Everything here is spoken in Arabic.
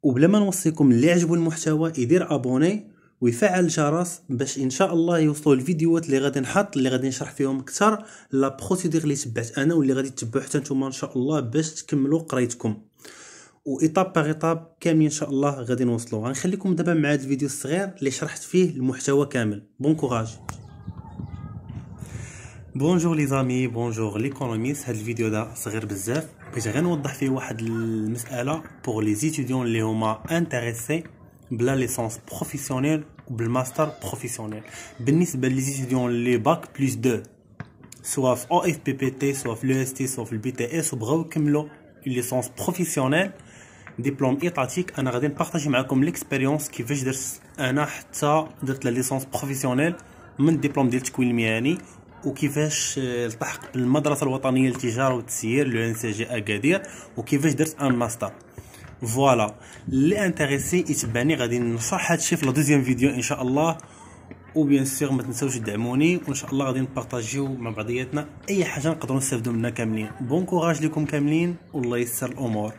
وبلا ما نوصيكم اللي عجبو المحتوى يدير ابوني ويفعل الجرس باش ان شاء الله يوصلوا الفيديوهات اللي غادي نحط، اللي غادي نشرح فيهم اكثر لا بروسيدور اللي تبعت انا واللي غادي تتبعوا حتى نتوما ان شاء الله باش تكملوا قرايتكم. وايطاب باغ ايطاب كامل ان شاء الله غادي نوصلوا. غنخليكم دابا مع هذا الفيديو الصغير اللي شرحت فيه المحتوى كامل. بون كوراج. بونجور لي زامي، بونجور ليكونوميست. هذا الفيديو دا صغير بزاف، بغيت غير نوضح فيه واحد المساله بور لي زيتيديون اللي هما انتريسي بلا ليسونس بروفيسيونيل وبالماستر بروفيسيونيل. بالنسبه لي زيتيديون اللي باك بلس 2 سوا في او اف بي بي تي سوا في لو اس تي سوا في البي تي اس وبغاو يكملوا ليسونس بروفيسيونيل دبلوم ايطاتيك، انا غادي نبارطاجي معكم ليكسبيريونس كيفاش درت انا حتى درت لا ليسونس بروفيسيونيل من الدبلوم ديال التكوين المهني، وكيفاش التحقت بالمدرسه الوطنيه للتجاره والتسيير لو ان سي جي اكادير، وكيفاش درت ان ماستر. فوالا اللي انتريسي يتبعني، غادي نشرح هادشي في لا دوزيام فيديو ان شاء الله. وبيان سيغ ما تنساوش تدعموني، وان شاء الله غادي نبارطاجيو مع بعضياتنا اي حاجه نقدروا نستافدوا منها كاملين. بون كوراج لكم كاملين والله يسر الامور.